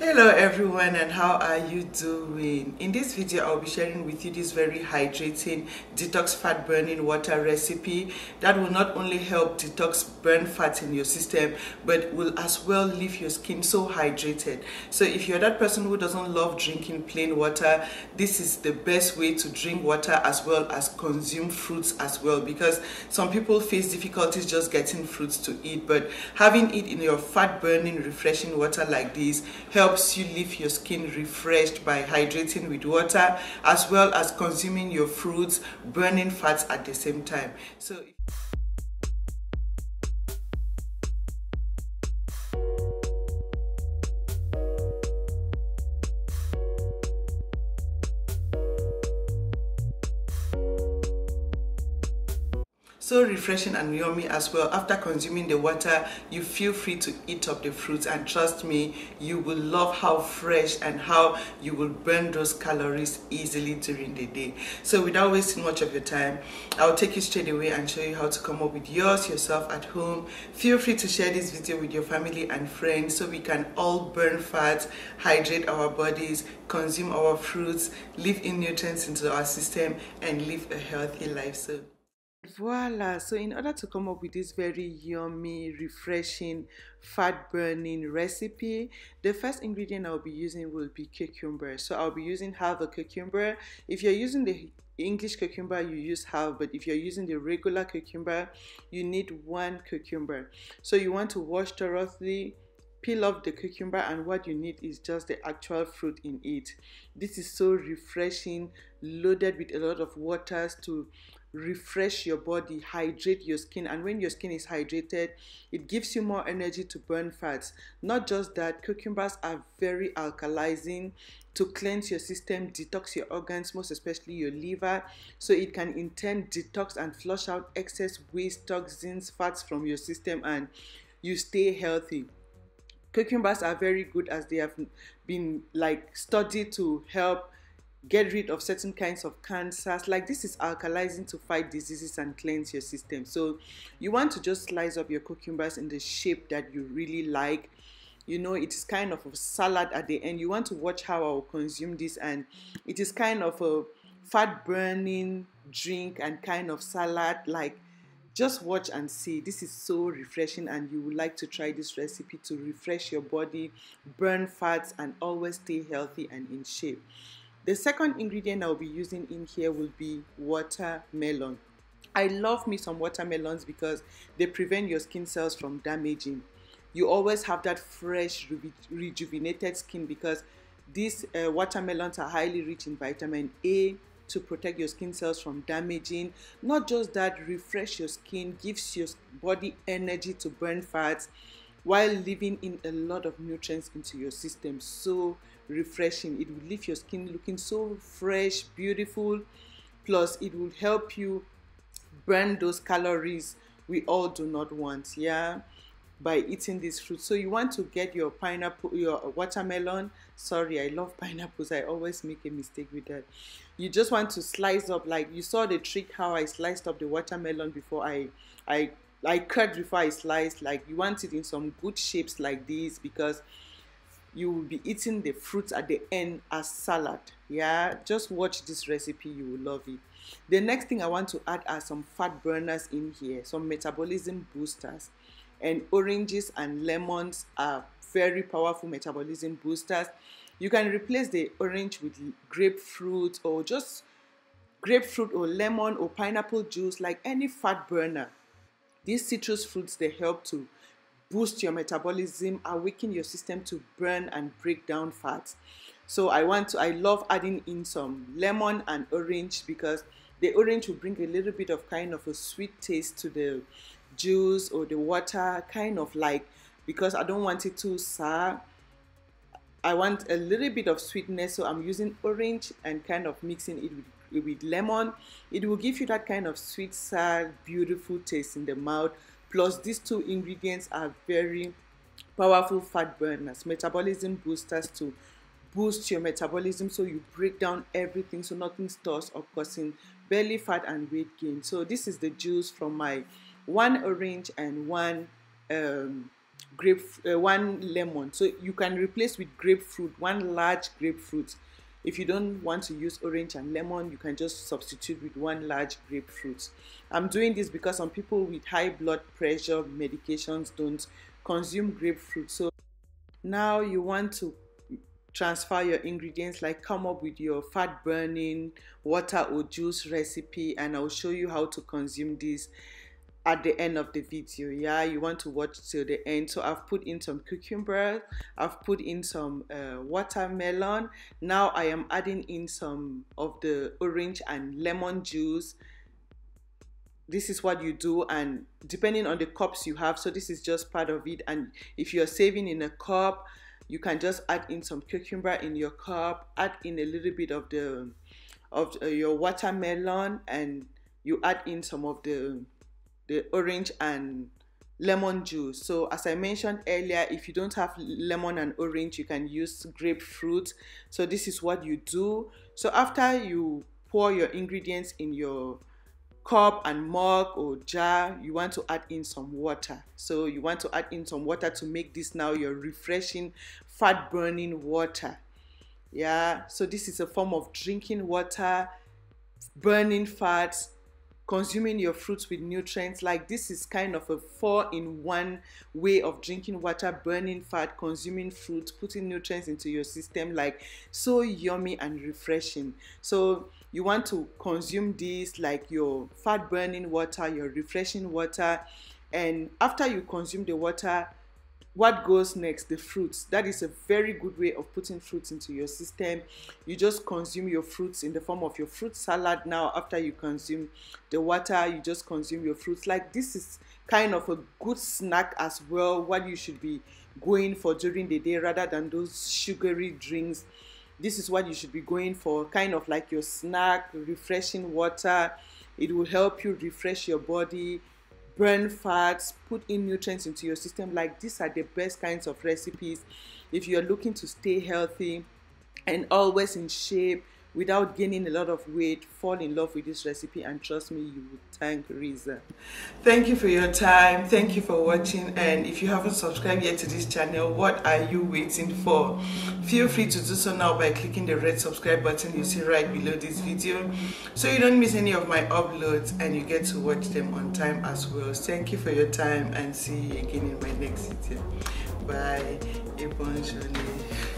Hello everyone, and how are you doing? In this video I'll be sharing with you this very hydrating detox fat burning water recipe that will not only help detox burn fat in your system but will as well leave your skin so hydrated. So if you're that person who doesn't love drinking plain water, this is the best way to drink water as well as consume fruits as well, because some people face difficulties just getting fruits to eat, but having it in your fat burning refreshing water like this helps you leave your skin refreshed by hydrating with water as well as consuming your fruits, burning fats at the same time. So refreshing and yummy as well. After consuming the water, you feel free to eat up the fruits, and trust me, you will love how fresh and how you will burn those calories easily during the day. So without wasting much of your time, I'll take you straight away and show you how to come up with yours yourself at home. Feel free to share this video with your family and friends so we can all burn fat, hydrate our bodies, consume our fruits, live in nutrients into our system, and live a healthy life. So voila, so in order to come up with this very yummy, refreshing, fat burning recipe, the first ingredient I'll be using will be cucumber. So I'll be using half a cucumber. If you're using the English cucumber, you use half, but if you're using the regular cucumber, you need one cucumber. So you want to wash thoroughly, peel off the cucumber, and what you need is just the actual fruit in it. This is so refreshing, loaded with a lot of waters to refresh your body, hydrate your skin, and when your skin is hydrated, it gives you more energy to burn fats. Not just that, cucumbers are very alkalizing to cleanse your system, detox your organs, most especially your liver, so it can in turn detox and flush out excess waste, toxins, fats from your system, and you stay healthy. Cucumbers are very good as they have been studied to help get rid of certain kinds of cancers. Like, this is alkalizing to fight diseases and cleanse your system. So you want to just slice up your cucumbers in the shape that you really like. You know, it is kind of a salad at the end. You want to watch how I will consume this, and it is kind of a fat burning drink and kind of salad. Like, just watch and see. This is so refreshing, and you would like to try this recipe to refresh your body, burn fats, and always stay healthy and in shape. The second ingredient I'll be using in here will be watermelon. I love me some watermelons because they prevent your skin cells from damaging. You always have that fresh, rejuvenated skin because these watermelons are highly rich in vitamin A to protect your skin cells from damaging. Not just that, refresh your skin, gives your body energy to burn fats while leaving in a lot of nutrients into your system. So refreshing. It will leave your skin looking so fresh, beautiful, plus it will help you burn those calories we all do not want, yeah, by eating this fruit. So you want to get your pineapple, your watermelon. Sorry, I love pineapples. I always make a mistake with that. You just want to slice up, like you saw the trick how I sliced up the watermelon before I cut before I sliced. Like, you want it in some good shapes like this because you will be eating the fruits at the end as salad. Yeah, just watch this recipe, you will love it. The next thing I want to add are some fat burners in here, some metabolism boosters. And oranges and lemons are very powerful metabolism boosters. You can replace the orange with grapefruit, or just grapefruit or lemon or pineapple juice, like any fat burner. These citrus fruits, they help to boost your metabolism, awaken your system to burn and break down fats. So I love adding in some lemon and orange because the orange will bring a little bit of kind of a sweet taste to the juice or the water, kind of like, because I don't want it too sour. I want a little bit of sweetness, so I'm using orange and kind of mixing it with lemon. It will give you that kind of sweet, sour, beautiful taste in the mouth. Plus, these two ingredients are very powerful fat burners, metabolism boosters to boost your metabolism so you break down everything so nothing stores up, causing belly fat and weight gain. So this is the juice from my one orange and one one lemon. So you can replace with grapefruit, one large grapefruit. If you don't want to use orange and lemon, you can just substitute with one large grapefruit. I'm doing this because some people with high blood pressure medications don't consume grapefruit. So now you want to transfer your ingredients, like come up with your fat burning water or juice recipe, and I'll show you how to consume this at the end of the video. Yeah, you want to watch till the end. So I've put in some cucumber, I've put in some watermelon. Now I am adding in some of the orange and lemon juice. This is what you do, and depending on the cups you have, so this is just part of it. And if you're saving in a cup, you can just add in some cucumber in your cup, add in a little bit of your watermelon, and you add in some of the orange and lemon juice. So as I mentioned earlier, if you don't have lemon and orange, you can use grapefruit. So this is what you do. So after you pour your ingredients in your cup and mug or jar, you want to add in some water. So you want to add in some water to make this now your refreshing fat burning water. Yeah, so this is a form of drinking water, burning fats, consuming your fruits with nutrients. Like, this is kind of a 4-in-1 way of drinking water, burning fat, consuming fruits, putting nutrients into your system. Like, so yummy and refreshing. So you want to consume this, like your fat burning water, your refreshing water. And after you consume the water, what goes next? The fruits. That is a very good way of putting fruits into your system. You just consume your fruits in the form of your fruit salad. Now after you consume the water, you just consume your fruits. Like, this is kind of a good snack as well, what you should be going for during the day, rather than those sugary drinks. This is what you should be going for, kind of like your snack, refreshing water. It will help you refresh your body, burn fats, put in nutrients into your system. Like, these are the best kinds of recipes if you're looking to stay healthy and always in shape without gaining a lot of weight. Fall in love with this recipe, and trust me, you will thank Riza. Thank you for your time. Thank you for watching. And if you haven't subscribed yet to this channel, what are you waiting for? Feel free to do so now by clicking the red subscribe button you see right below this video, so you don't miss any of my uploads and you get to watch them on time as well. Thank you for your time, and see you again in my next video. Bye. A bonne journée.